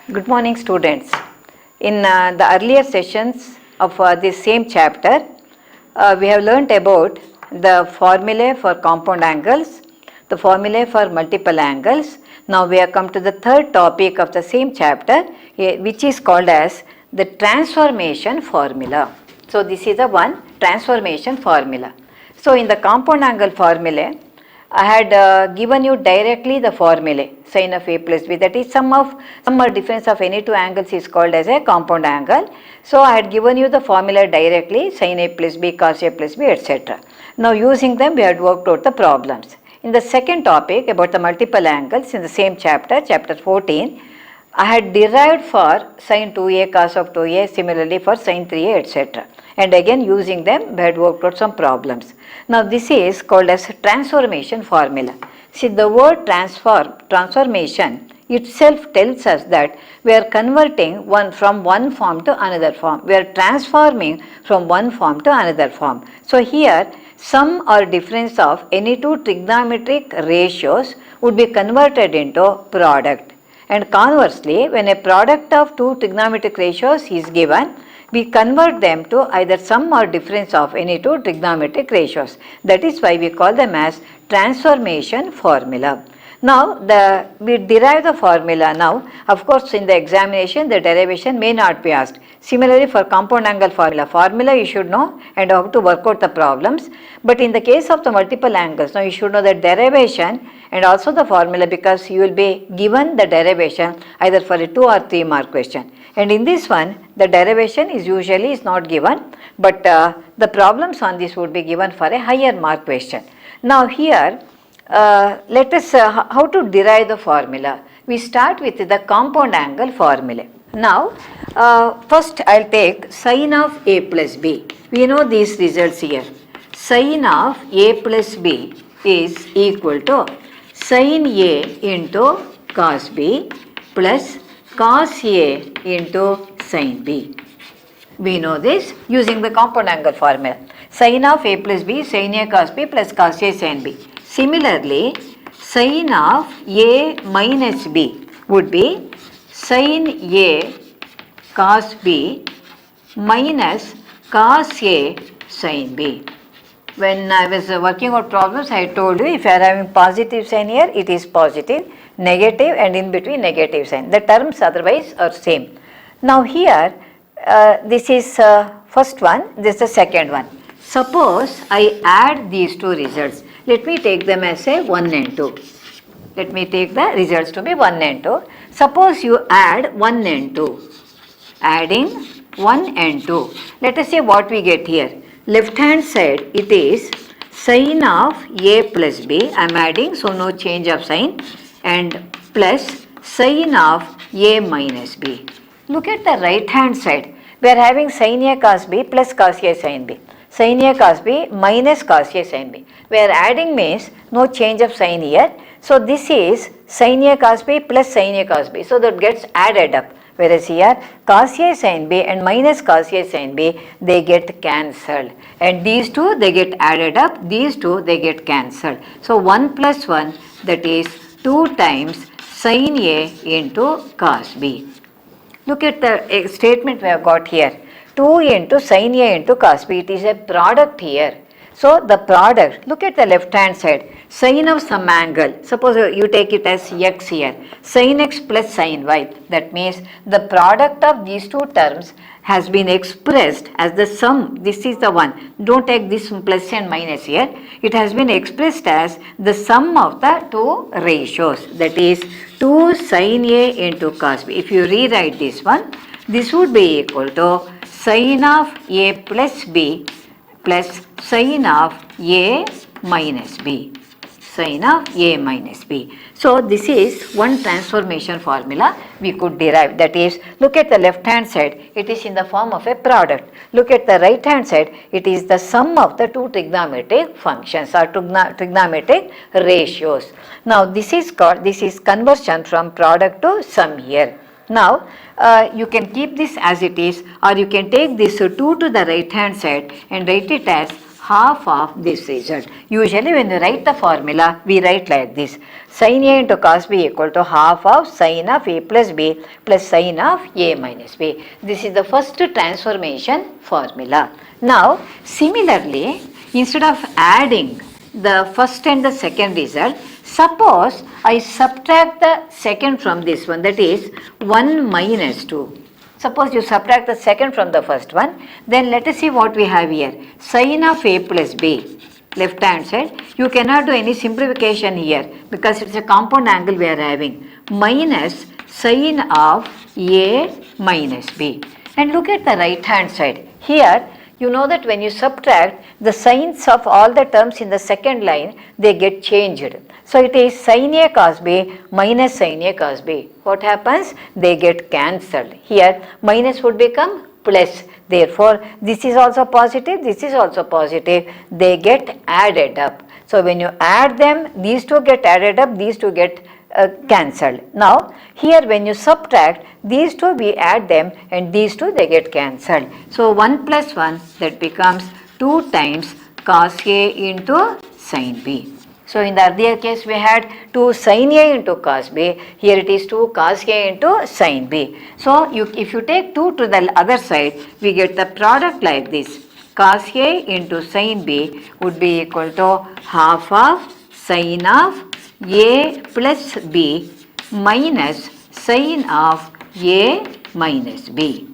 Good morning, students. In the earlier sessions of this same chapter, we have learnt about the formulae for compound angles, the formulae for multiple angles. Now we have come to the third topic of the same chapter, which is called as the transformation formula. So this is the one transformation formula. So in the compound angle formulae, I had given you directly the formulae sin of A plus B, that is sum or difference of any two angles is called as a compound angle. So I had given you the formula directly, sin A plus B, cos A plus B, etc. Now using them we had worked out the problems. In the second topic about the multiple angles in the same chapter, chapter 14, I had derived for sin 2A cos of 2A, similarly for sin 3A, etc. And again using them we had worked out some problems. Now this is called as transformation formula. See, the word transformation itself tells us that we are converting from one form to another form. We are transforming from one form to another form. So here sum or difference of any two trigonometric ratios would be converted into product. And conversely, when a product of two trigonometric ratios is given, we convert them to either sum or difference of any two trigonometric ratios. That is why we call them as transformation formula. Now, we derive the formula now. Of course, in the examination, the derivation may not be asked. Similarly, for compound angle formula you should know and how to work out the problems. But in the case of the multiple angles, now you should know the derivation and also the formula, because you will be given the derivation either for a 2 or 3 mark question. And in this one, the derivation is usually not given, but the problems on this would be given for a higher mark question. Now here, let us how to derive the formula. We start with the compound angle formula. Now, first I will take sin of A plus B. We know these results here. Sin of A plus B is equal to sin A into cos B plus cos A into sin B. We know this using the compound angle formula. Sin of A plus B, sin A cos B plus cos A sin B. Similarly, sin of A minus B would be sin A cos B minus cos A sin B. When I was working out problems, I told you if you are having positive sign here, it is positive, negative and in between negative sign. The terms otherwise are same. Now here, this is first one, this is the second one. Suppose I add these two results. Let me take them as a 1 and 2. Let me take the results to be 1 and 2. Suppose you add 1 and 2. Adding 1 and 2. Let us see what we get here. Left hand side, it is sin of A plus B. I am adding, so no change of sign. And plus sin of A minus B. Look at the right hand side. We are having sin A cos B plus cos A sin B. Sin A cos B minus cos A sin B. We are adding means no change of sign here. So this is sin A cos B plus sin A cos B. So that gets added up. Whereas here cos A sin B and minus cos A sin B, they get cancelled. And these two they get added up. These two they get cancelled. So 1 plus 1, that is 2 times sin A into cos B. Look at the statement we have got here. 2 into sin A into cos B, it is a product here. So the product, look at the left hand side, sin of some angle, suppose you take it as x here, sin x plus sin y, that means the product of these two terms has been expressed as the sum. This is the one, don't take this plus and minus here, it has been expressed as the sum of the two ratios, that is 2 sin A into cos B. If you rewrite this one, this would be equal to sin of A plus B plus sin of A minus B. Sin of A minus B. So this is one transformation formula we could derive. That is, look at the left hand side, it is in the form of a product. Look at the right hand side, it is the sum of the two trigonometric functions or trigonometric ratios. Now this is conversion from product to sum here. Now you can keep this as it is, or you can take this 2 to the right hand side and write it as half of this result. Usually when you write the formula, we write like this. Sin A into cos B equal to half of sin of A plus B plus sin of A minus B. This is the first transformation formula. Now, similarly, instead of adding the first and the second result, suppose I subtract the second from this one, that is 1 minus 2. Suppose you subtract the second from the first one, then let us see what we have here. Sin of A plus B, left hand side. You cannot do any simplification here because it's a compound angle we are having. Minus sin of A minus B. And look at the right hand side. Here, you know that when you subtract, the signs of all the terms in the second line, they get changed. So it is sin A cos B minus sin A cos B. What happens? They get cancelled. Here, minus would become plus. Therefore, this is also positive, this is also positive. They get added up. So when you add them, these two get added up, these two get cancelled. Now, here when you subtract, these two we add them and these two they get cancelled. So 1 plus 1, that becomes 2 times cos A into sin B. So in the earlier case we had 2 sin A into cos B, here it is 2 cos A into sin B. So if you take 2 to the other side, we get the product like this. Cos A into sin B would be equal to half of sin of A plus B minus sin of A minus B.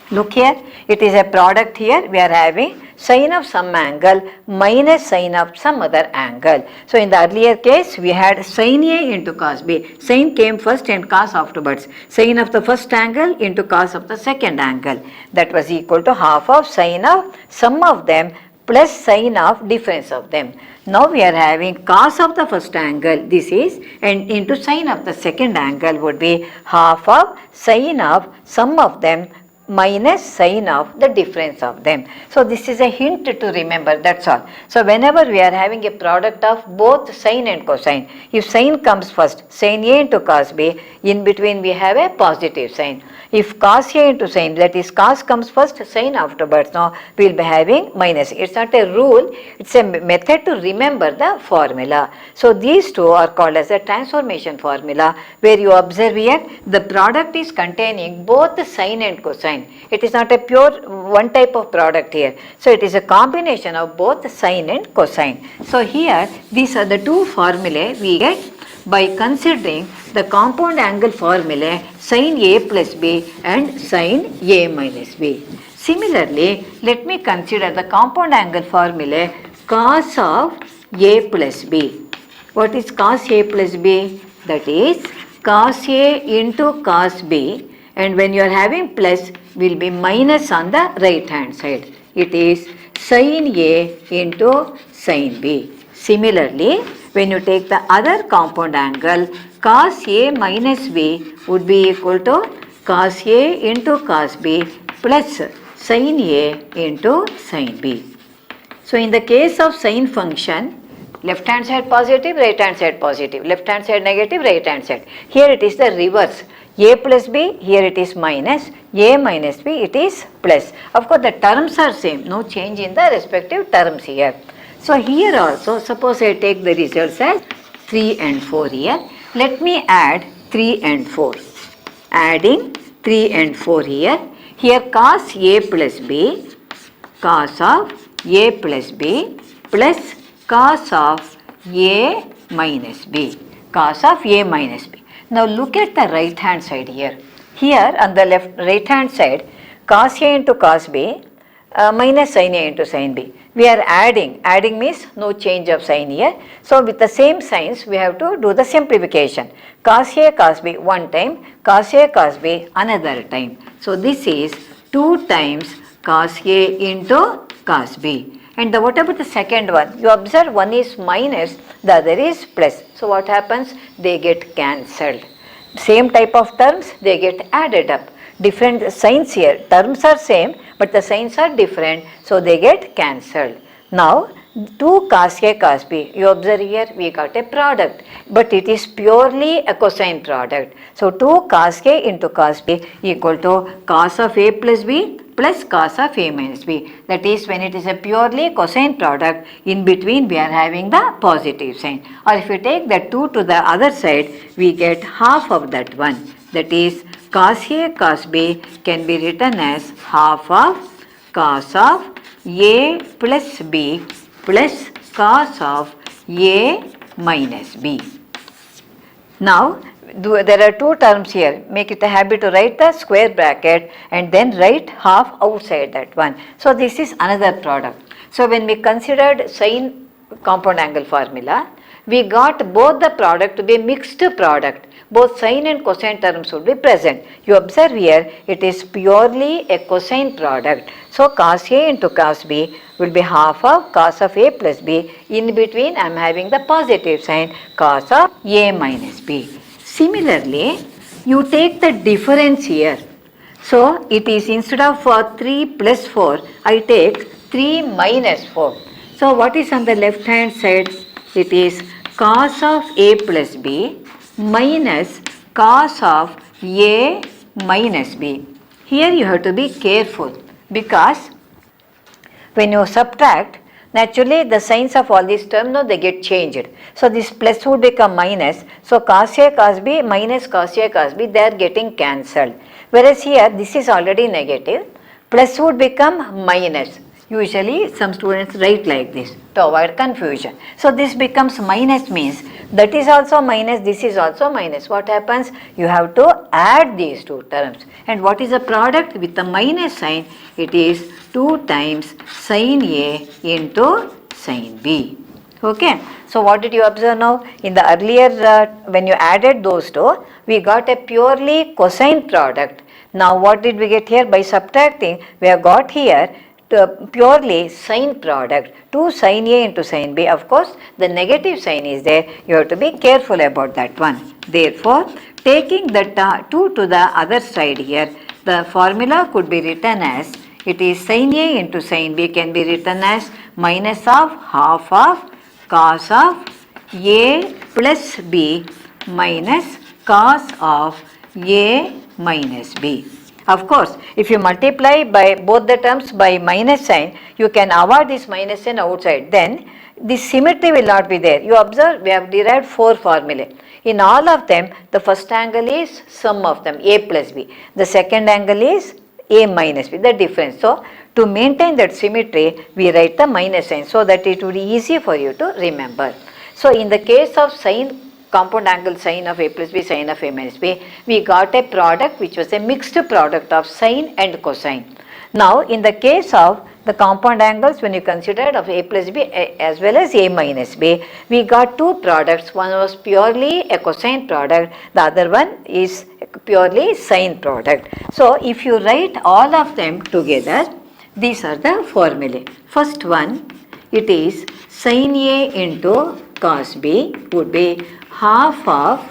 Look here, it is a product here, we are having sin of some angle minus sin of some other angle. So in the earlier case, we had sin A into cos B. Sin came first and cos afterwards. Sin of the first angle into cos of the second angle. That was equal to half of sin of sum of them plus sin of difference of them. Now we are having cos of the first angle, this is, and into sin of the second angle would be half of sin of sum of them minus sin of the difference of them. So this is a hint to remember, that's all. So whenever we are having a product of both sine and cosine, if sine comes first, sin A into cos B, in between we have a positive sign. If cos A into sine, that is cos comes first, sine afterwards, now we will be having minus. It's not a rule, it's a method to remember the formula. So these two are called as a transformation formula, where you observe here the product is containing both the sine and cosine. It is not a pure one type of product here. So it is a combination of both sine and cosine. So here these are the two formulae we get by considering the compound angle formulae sin A plus B and sin A minus B. Similarly, let me consider the compound angle formulae cos of A plus B. What is cos A plus B? That is cos A into cos B, and when you are having plus will be minus on the right hand side. It is sin A into sin B. Similarly, when you take the other compound angle, cos A minus B would be equal to cos A into cos B plus sin A into sin B. So in the case of sine function, left hand side positive, right hand side positive, left hand side negative, right hand side. Here it is the reverse. A plus B, here it is minus, A minus B, it is plus. Of course, the terms are same, no change in the respective terms here. So here also, suppose I take the results as 3 and 4 here. Let me add 3 and 4. Adding 3 and 4 here. Here cos A plus B, cos of A plus B plus cos of A minus B, cos of A minus B. Now look at the right hand side here. Here on the right hand side, cos A into cos B minus sin A into sin B. We are adding means no change of sign here. So with the same signs we have to do the simplification. Cos A cos B one time, cos A cos B another time. So this is 2 times cos A into cos B. And what about the second one? You observe one is minus, the other is plus. So what happens? They get cancelled. Same type of terms, they get added up. Different signs here, terms are same, but the signs are different, so they get cancelled. Now, 2 cos A cos B, you observe here we got a product, but it is purely a cosine product. So 2 cos A into cos B equal to cos of A plus B plus cos of A minus B. That is, when it is a purely cosine product, in between we are having the positive sign. Or if you take the 2 to the other side, we get half of that one. That is, cos A cos B can be written as half of cos of A plus B plus cos of A minus B. Now, there are two terms here. Make it a habit to write the square bracket and then write half outside that one. So, this is another product. So, when we considered sine compound angle formula, we got both the product to be a mixed product. Both sine and cosine terms would be present. You observe here, it is purely a cosine product. So, cos A into cos B will be half of cos of A plus B. In between, I am having the positive sign cos of A minus B. Similarly, you take the difference here. So, it is instead of 3 plus 4, I take 3 minus 4. So, what is on the left hand side? It is cos of A plus B minus cos of A minus B. Here you have to be careful because when you subtract, naturally the signs of all these terms, no, they get changed. So, this plus would become minus. So, cos A cos B minus cos A cos B, they are getting cancelled. Whereas here this is already negative, plus would become minus. Usually some students write like this to avoid confusion. So, this becomes minus means that is also minus, this is also minus. What happens? You have to add these two terms. And what is the product with the minus sign? It is 2 times sin A into sin B. Okay. So, what did you observe now? In the earlier, when you added those two, we got a purely cosine product. Now, what did we get here? By subtracting, we have got here purely sine product, 2 sin A into sin B. Of course, the negative sign is there. You have to be careful about that one. Therefore, taking the 2 to the other side here, the formula could be written as, it is sin A into sin B can be written as minus of half of cos of A plus B minus cos of A minus B. Of course, if you multiply by both the terms by minus sign, you can avoid this minus sign outside. Then this symmetry will not be there. You observe, we have derived 4 formulae. In all of them, the first angle is sum of them, A plus B. The second angle is A minus B, the difference. So, to maintain that symmetry, we write the minus sign so that it would be easy for you to remember. So, in the case of sine compound angle sine of A plus B, sine of A minus B, we got a product which was a mixed product of sine and cosine. Now, in the case of the compound angles, when you considered of A plus B as well as A minus B, we got two products. One was purely a cosine product, the other one is purely sine product. So, if you write all of them together, these are the formulae. First one, it is sin A into cos B would be half of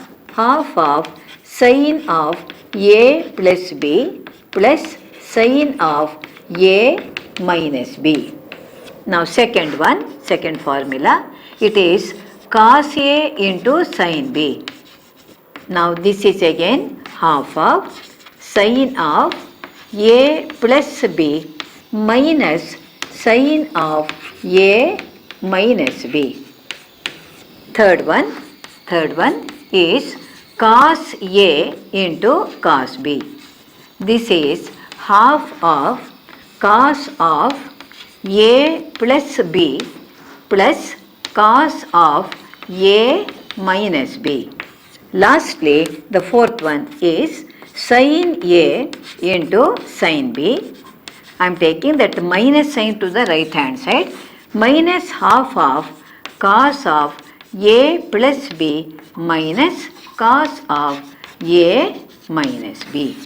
sin of A plus B plus sin of A minus B. Now, second formula, it is cos A into sin B. Now, this is again half of sin of A plus B minus sin of A minus B. Third one is cos A into cos B. This is half of cos of A plus B plus cos of A minus B. Lastly, the fourth one is sin A into sin B. I am taking that minus sign to the right hand side, minus half of cos of A plus B minus cos of A minus B.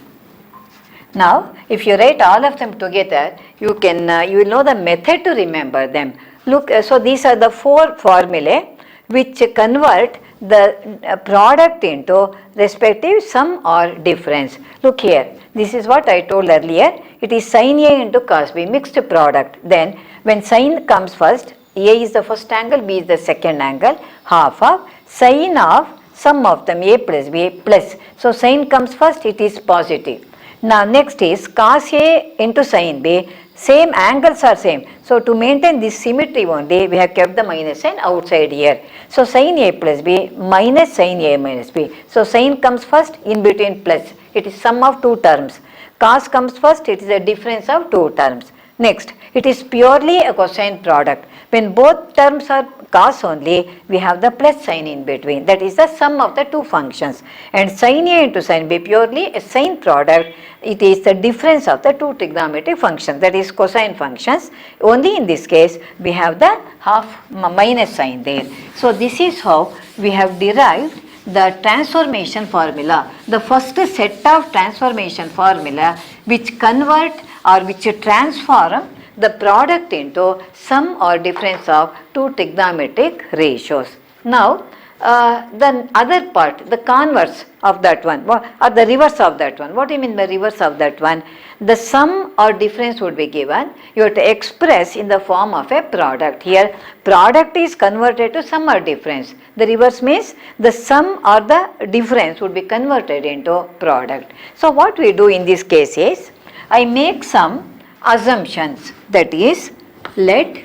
Now, if you write all of them together, you will know the method to remember them. Look, so these are the 4 formulae which convert the product into respective sum or difference. Look here, this is what I told earlier. It is sin A into cos B, mixed product. Then, when sin comes first, A is the first angle, B is the second angle, half of sin of sum of them A plus B plus. So, sin comes first, it is positive. Now next is cos A into sin B. Same angles are same. So to maintain this symmetry only, we have kept the minus sign outside here. So sin A plus B minus sin A minus B. So sin comes first, in between plus. It is sum of two terms. Cos comes first, it is a difference of two terms. Next, it is purely a cosine product. When both terms are cos only, we have the plus sign in between. That is the sum of the two functions. And sin A into sin B purely a sine product. It is the difference of the two trigonometric functions, that is cosine functions. Only in this case, we have the half minus sign there. So this is how we have derived the transformation formula, the first set of transformation formula which convert or which transform the product into sum or difference of two trigonometric ratios. Now, the other part, the converse of that one, or the reverse of that one. What do you mean by reverse of that one? The sum or difference would be given. You have to express in the form of a product. Here, product is converted to sum or difference. The reverse means the sum or the difference would be converted into product. So, what we do in this case is, I make some assumptions, that is, let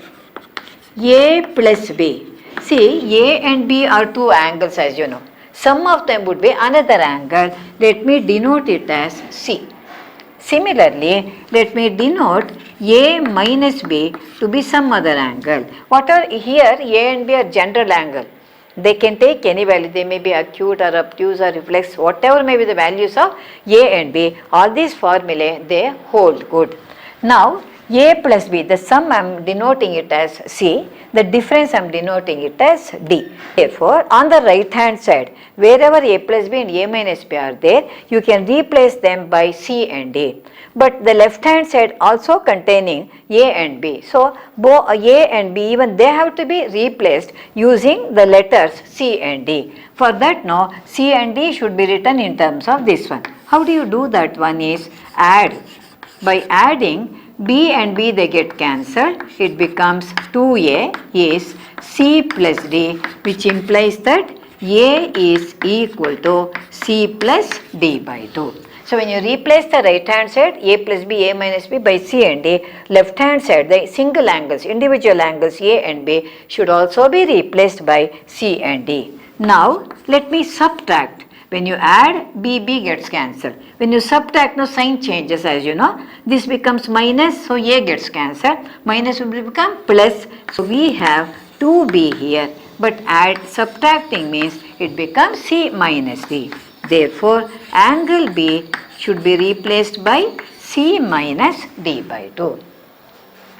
A plus B. See, A and B are two angles, as you know. Sum of them would be another angle. Let me denote it as C. Similarly, let me denote A minus B to be some other angle. What are here? A and B are general angle. They can take any value. They may be acute or obtuse or reflex, whatever may be the values of A and B. All these formulae, they hold good. Now, A plus B, the sum I am denoting it as C, the difference I am denoting it as D. Therefore, on the right hand side, wherever A plus B and A minus B are there, you can replace them by C and D. But the left hand side also containing A and B. So, both A and B, even they have to be replaced using the letters C and D. For that now, C and D should be written in terms of this one. How do you do that one is add. By adding B and B, they get cancelled. It becomes 2A is C plus D, which implies that A is equal to C plus D by 2. So when you replace the right hand side, A plus B, A minus B by C and D, left hand side, the single angles, individual angles A and B should also be replaced by C and D. Now let me subtract. When you add, B gets cancelled. When you subtract, no sign changes, as you know. This becomes minus, so A gets cancelled. Minus will become plus. So we have 2B here. But add, subtracting means it becomes C minus D. Therefore, angle B should be replaced by C minus D by 2.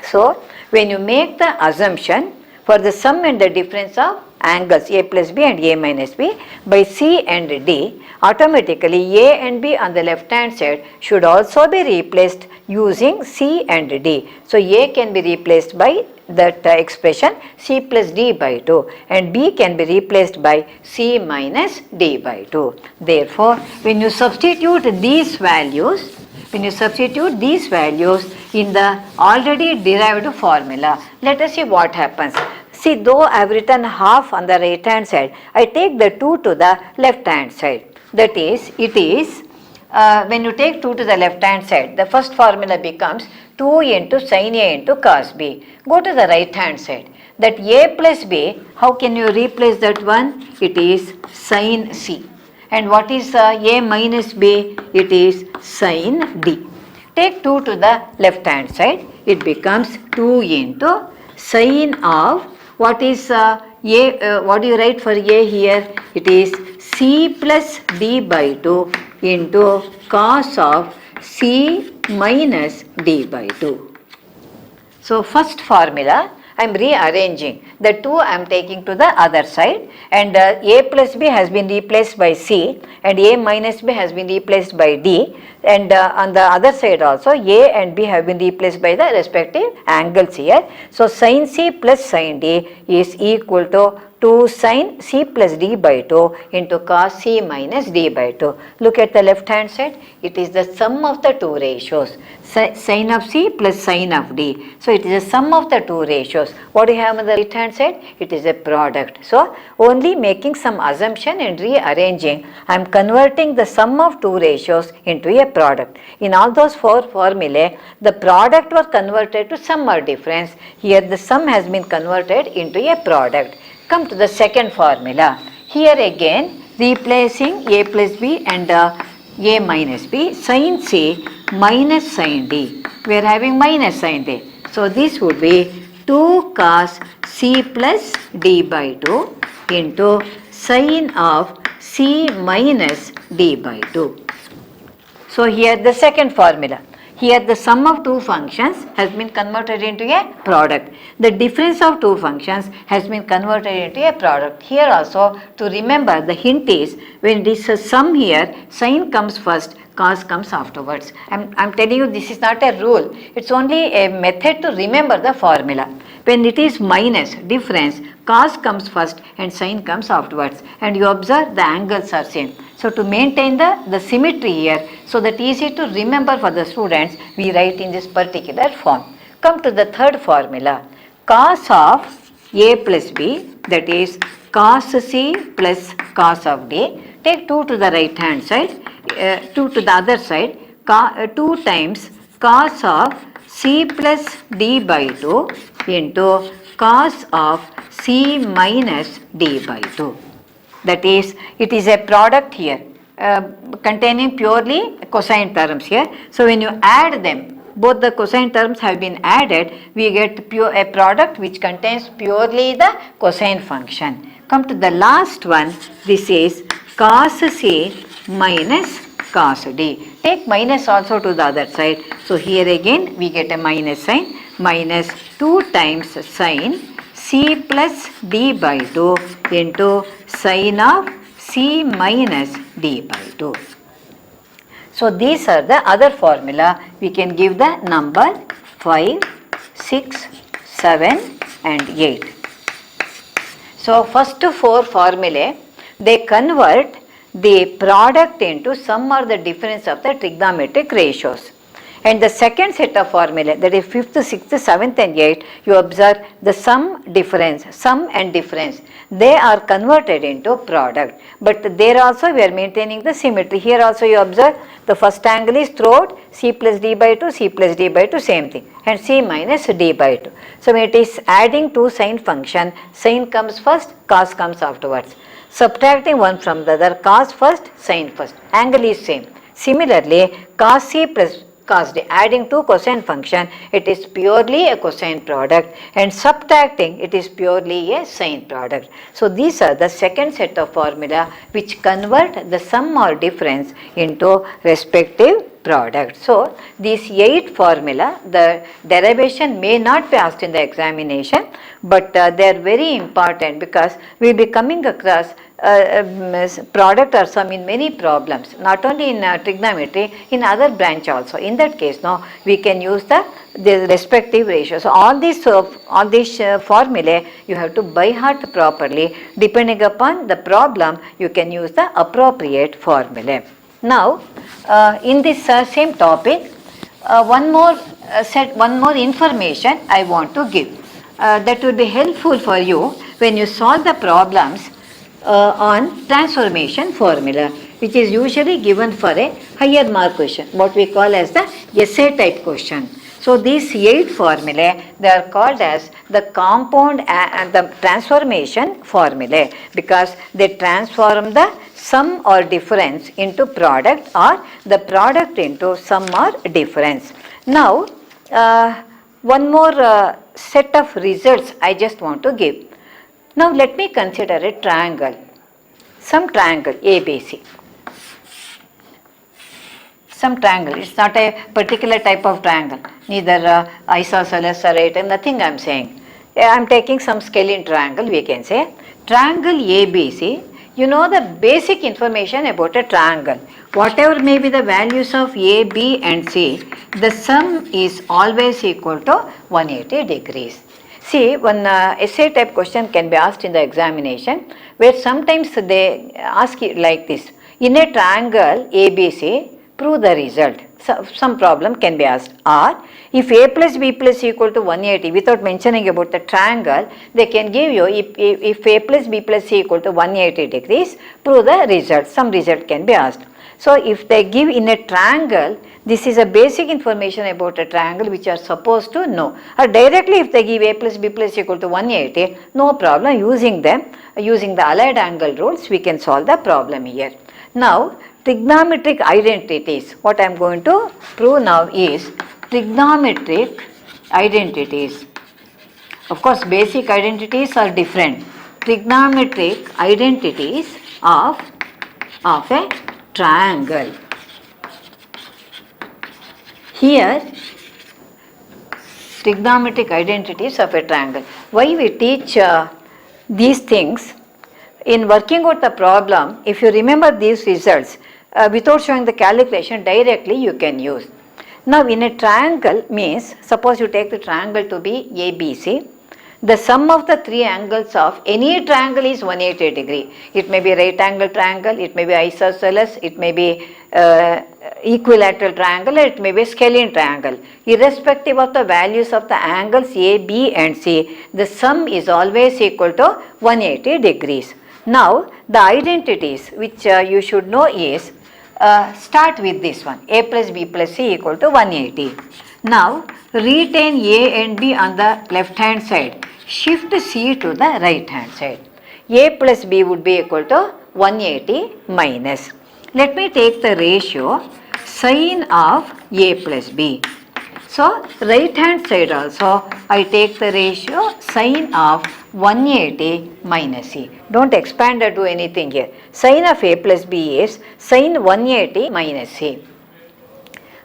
So, when you make the assumption for the sum and the difference of angles A plus B and A minus B by C and D, automatically A and B on the left hand side should also be replaced using C and D. So, A can be replaced by that expression C plus D by 2 and B can be replaced by C minus D by 2. Therefore, when you substitute these values, in the already derived formula, let us see what happens. See, though I have written half on the right hand side, I take the 2 to the left hand side. That is, it is, when you take 2 to the left hand side, the first formula becomes 2 into sin A into cos B. Go to the right hand side. That A plus B, how can you replace that one? It is sin C. And what is A minus B? It is sin D. Take 2 to the left hand side. It becomes 2 into sin of, what is A, what do you write for A here? It is C plus D by 2 into cos of C minus D by 2. So, first formula, I am rearranging. The 2 I am taking to the other side and A plus B has been replaced by C and A minus B has been replaced by D, and on the other side also A and B have been replaced by the respective angles here. So, sin C plus sin D is equal to 2 sine c plus d by 2 into cos c minus d by 2. Look at the left hand side, it is the sum of the two ratios, sine of c plus sine of d. So it is the sum of the two ratios. What do you have on the right hand side? It is a product. So only making some assumption and rearranging, I am converting the sum of two ratios into a product. In all those four formulae, the product was converted to sum or difference. Here the sum has been converted into a product. Come to the second formula. Here again replacing a plus b and a minus b, sin c minus sin d. We are having minus sin d. So this would be 2 cos c plus d by 2 into sin of c minus d by 2. So here the second formula. Here the sum of two functions has been converted into a product. The difference of two functions has been converted into a product. Here also, to remember, the hint is when it is a sum here, sin comes first, cos comes afterwards. I'm telling you, this is not a rule. It's only a method to remember the formula. When it is minus, difference, cos comes first and sin comes afterwards. And you observe the angles are same. So to maintain the symmetry here, so that easy to remember for the students, we write in this particular form. Come to the third formula. Cos of a plus b, that is cos c plus cos of d. Take 2 to the right hand side, 2 to the other side, 2 times cos of c plus d by 2 into cos of c minus d by 2. That is, it is a product here containing purely cosine terms here. So when you add them, both the cosine terms have been added, we get a product which contains purely the cosine function. Come to the last one, this is cos c minus cos d. Take minus also to the other side. So here again we get a minus sign, minus 2 times sin c plus d by 2 into sin of c minus d by 2. So these are the other formula. We can give the number 5, 6, 7 and 8. So first 4 formulae, they convert the product into sum or the difference of the trigonometric ratios. And the second set of formulae, that is 5th, 6th, 7th and 8th, you observe the sum and difference. They are converted into product. But there also we are maintaining the symmetry. Here also you observe the first angle is throughout c plus d by 2, c plus d by 2, same thing. And c minus d by 2. So when it is adding two sine function, sine comes first, cos comes afterwards. Subtracting one from the other, cos first, sine first. Angle is same. Similarly, cos c plus cos d, adding two cosine function, it is purely a cosine product, and subtracting, it is purely a sine product. So these are the second set of formula which convert the sum or difference into respective product. So these 8 formula, the derivation may not be asked in the examination, but they are very important because we will be coming across product or sum in many problems, not only in trigonometry, in other branch also. In that case, now we can use the respective ratios. So all these formulae you have to by heart properly. Depending upon the problem, you can use the appropriate formulae. Now, in this same topic, one more information I want to give that will be helpful for you when you solve the problems on transformation formula, which is usually given for a higher mark question, what we call as the essay type question. So these 8 formulae, they are called as the compound and the transformation formulae because they transform the sum or difference into product or the product into sum or difference. Now, one more set of results I just want to give. Now let me consider a triangle, some triangle ABC. Some triangle, it's not a particular type of triangle, neither isosceles or right, nothing I am saying. I am taking some scalene triangle, we can say. Triangle ABC, you know the basic information about a triangle. Whatever may be the values of A, B and C, the sum is always equal to 180 degrees. See, one essay type question can be asked in the examination, where sometimes they ask it like this: in a triangle ABC, prove the result. So, some problem can be asked. Or if A plus B plus C equal to 180, without mentioning about the triangle, they can give you if A plus B plus C equal to 180 degrees, prove the result. Some result can be asked. So, if they give in a triangle, this is a basic information about a triangle which you are supposed to know. Or directly if they give A plus B plus C equal to 180, no problem, using them, using the allied angle rules, we can solve the problem here. Now, trigonometric identities, what I am going to prove now is trigonometric identities. Of course, basic identities are different. Trigonometric identities of a triangle. Here, trigonometric identities of a triangle. Why we teach these things? In working out the problem, if you remember these results, without showing the calculation, directly you can use. Now, in a triangle means, suppose you take the triangle to be ABC, the sum of the three angles of any triangle is 180 degree. It may be right angle triangle, it may be isosceles, it may be equilateral triangle, or it may be scalene triangle. Irrespective of the values of the angles A, B and C, the sum is always equal to 180 degrees. Now, the identities which you should know is, start with this one, A plus B plus C equal to 180. Now, retain A and B on the left hand side, shift C to the right hand side. A plus B would be equal to 180 minus. Let me take the ratio sine of A plus B. So, right hand side also I take the ratio sine of 180 minus C. Don't expand or do anything here. Sine of A plus B is sine 180 minus C.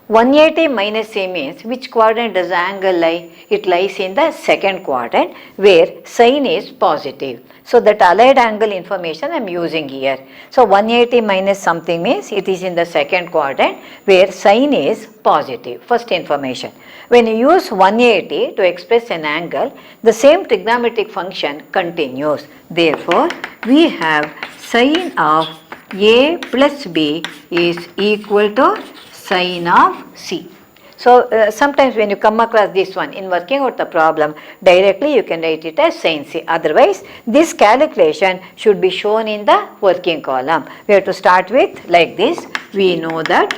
180 minus C means which quadrant does the angle lie? It lies in the second quadrant where sine is positive. So, that allied angle information I am using here. So, 180 minus something means it is in the second quadrant where sine is positive. First information. When you use 180 to express an angle, the same trigonometric function continues. Therefore, we have sine of A plus B is equal to sine of C. So, sometimes when you come across this one in working out the problem, directly you can write it as sine C. Otherwise, this calculation should be shown in the working column. We have to start with like this. We know that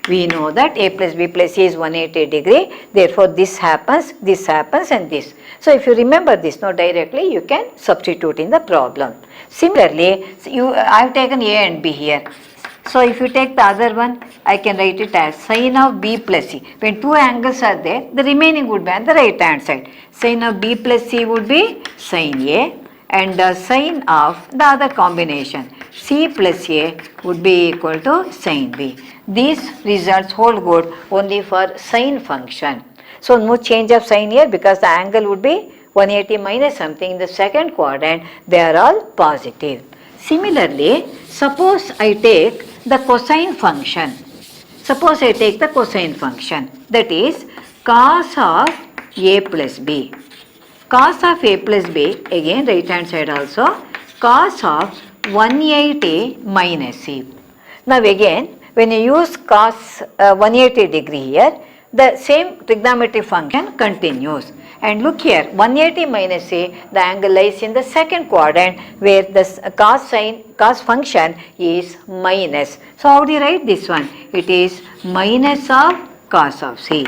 A plus B plus C is 180 degree. Therefore, this happens and this. So, if you remember this now directly, you can substitute in the problem. Similarly, I have taken A and B here. So, if you take the other one, I can write it as sine of B plus C. When two angles are there, the remaining would be on the right hand side. Sine of B plus C would be sine A, and the sine of the other combination C plus A would be equal to sine B. These results hold good only for sine function. So, no change of sign here because the angle would be 180 minus something in the second quadrant. They are all positive. Similarly, suppose I take the cosine function. Suppose I take the cosine function, that is cos of A plus B. Cos of A plus B, again right hand side also, cos of 180 minus C. Now again, when you use cos 180 degree here, the same trigonometric function continues. And look here, 180 minus C, the angle lies in the second quadrant where the cos function is minus. So, how do you write this one? It is minus of cos of C.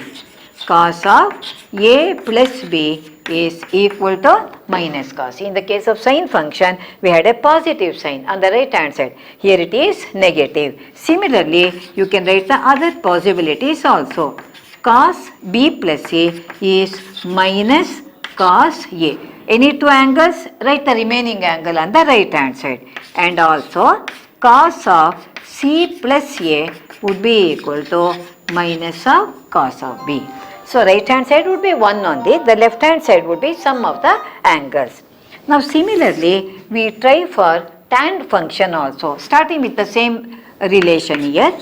Cos of A plus B is equal to minus cos. In the case of sine function, we had a positive sign on the right hand side. Here it is negative. Similarly, you can write the other possibilities also. Cos B plus C is minus cos A. Any two angles, write the remaining angle on the right hand side. And also cos of C plus A would be equal to minus of cos of B. So, right hand side would be 1 only, the left hand side would be sum of the angles. Now, similarly, we try for tan function also, starting with the same relation here.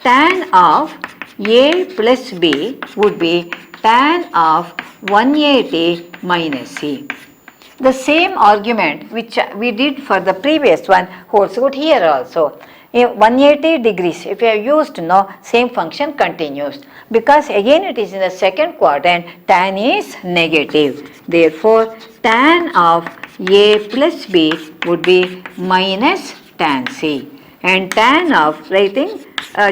Tan of A plus B would be tan of 180 minus c. The same argument which we did for the previous one holds good here also. 180 degrees, if you have used same function continues, because again it is in the second quadrant, tan is negative. Therefore, tan of a plus b would be minus tan c, and tan of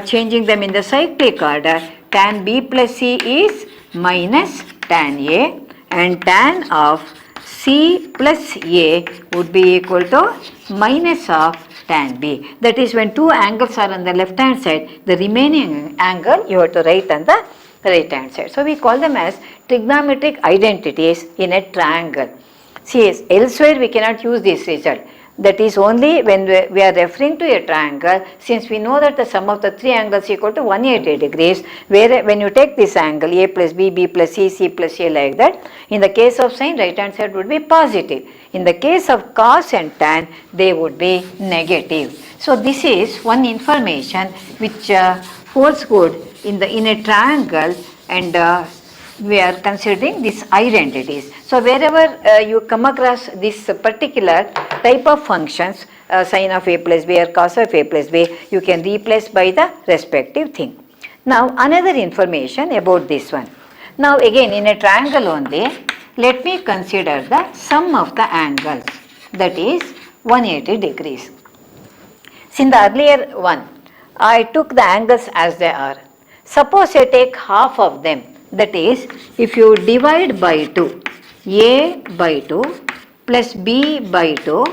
changing them in the cyclic order, tan b plus c is minus tan a, and tan of c plus a would be equal to minus of tan b. That is, when two angles are on the left hand side, the remaining angle you have to write on the right hand side. So we call them as trigonometric identities in a triangle. See, elsewhere we cannot use this result. That is only when we are referring to a triangle, since we know that the sum of the three angles equal to 180 degrees, where when you take this angle a plus b, b plus c, c plus a like that, in the case of sine, right hand side would be positive. In the case of cos and tan, they would be negative. So this is one information which holds good in a triangle, and we are considering these identities. So wherever you come across this particular type of functions, sine of a plus b or cos of a plus b, you can replace by the respective thing. Now another information about this one. Now again in a triangle only, let me consider the sum of the angles, that is 180 degrees. So in the earlier one, I took the angles as they are. Suppose I take half of them, that is, if you divide by 2, a by 2 plus b by 2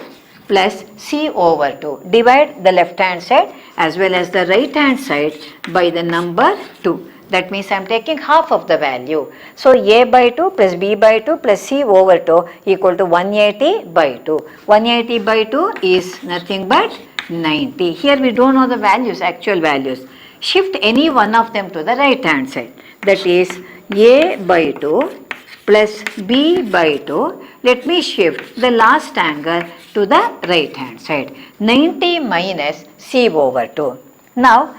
plus c over 2. Divide the left hand side as well as the right hand side by the number 2. That means I am taking half of the value. So a by 2 plus b by 2 plus c over 2 equal to 180 by 2. 180 by 2 is nothing but 90. Here we don't know the values, actual values. Shift any one of them to the right hand side. That is a by 2 plus b by 2. Let me shift the last angle to the right hand side. 90 minus c over 2. Now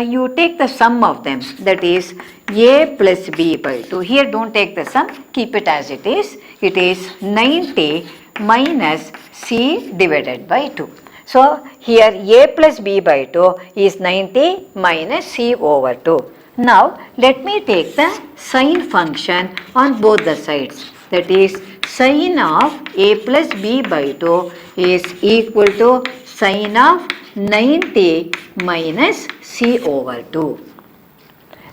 you take the sum of them, that is a plus b by 2. Here don't take the sum, keep it as it is. It is 90 minus c divided by 2. So here a plus b by 2 is 90 minus c over 2. Now let me take the sine function on both the sides. That is, sine of a plus b by 2 is equal to sine of 90 minus c over 2.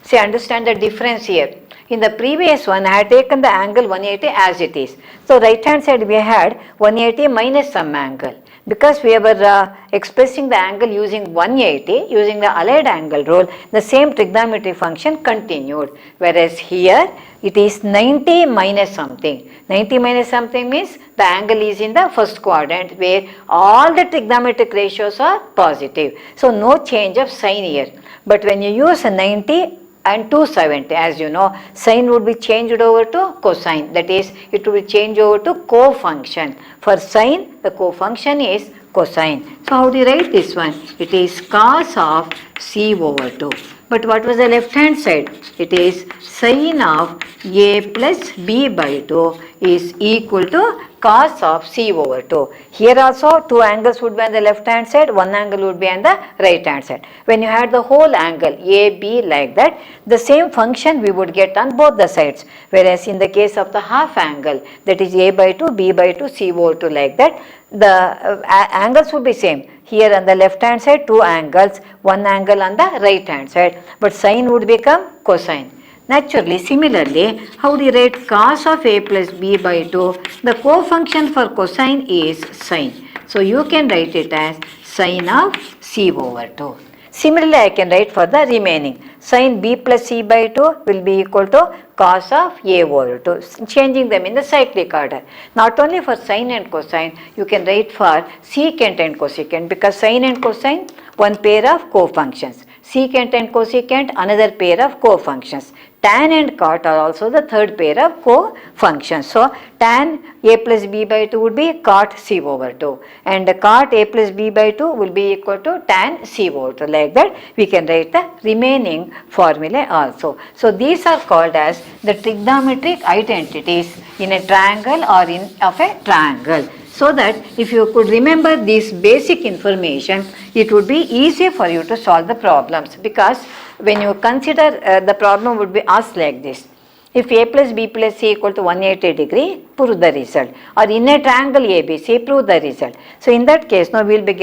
See, understand the difference here. In the previous one, I had taken the angle 180 as it is. So right hand side we had 180 minus some angle. Because we were expressing the angle using 180, using the allied angle rule, the same trigonometry function continued. Whereas here, it is 90 minus something. 90 minus something means the angle is in the first quadrant where all the trigonometric ratios are positive. So no change of sign here. But when you use a 90 and 270, as you know, sine would be changed over to cosine. That is, it will be changed over to co-function. For sine, the co-function is cosine. So how do you write this one? It is cos of c over 2. But what was the left hand side? It is sine of a plus b by 2 is equal to cos of c over 2. Here also two angles would be on the left hand side, one angle would be on the right hand side. When you had the whole angle a, b like that, the same function we would get on both the sides. Whereas in the case of the half angle, that is a by 2, b by 2, c over 2 like that, the angles would be same. Here on the left hand side two angles, one angle on the right hand side, but sine would become cosine. Naturally, similarly, how do you write cos of a plus b by 2? The co-function for cosine is sine. So you can write it as sine of c over 2. Similarly, I can write for the remaining. Sine b plus c by 2 will be equal to cos of a over 2. Changing them in the cyclic order. Not only for sine and cosine, you can write for secant and cosecant, because sine and cosine, one pair of co-functions. Secant and cosecant, another pair of co-functions. tan and cot are also the third pair of co-functions. So tan a plus b by 2 would be cot c over 2, and cot a plus b by 2 will be equal to tan c over 2. Like that we can write the remaining formulae also. So these are called as the trigonometric identities in a triangle or in of a triangle. So that if you could remember this basic information, it would be easier for you to solve the problems, because when you consider the problem would be asked like this: if a plus b plus c equal to 180 degree, prove the result. Or in a triangle ABC, prove the result. So in that case, now we will be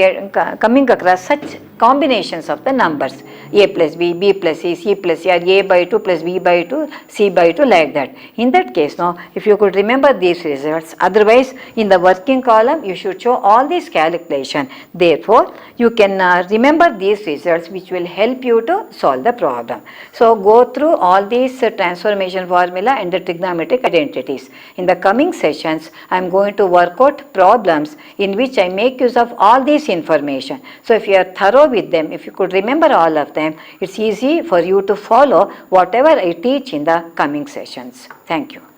coming across such combinations of the numbers: a plus b, b plus c plus c, or a by 2 plus b by 2, c by 2, like that. In that case, now if you could remember these results, otherwise in the working column you should show all these calculations. Therefore, you can remember these results, which will help you to solve the problem. So go through all these transformation formula and the trigonometric identities. In the coming sessions, I am going to work out problems in which I make use of all this information. So if you are thorough with them, if you could remember all of them, it's easy for you to follow whatever I teach in the coming sessions. Thank you.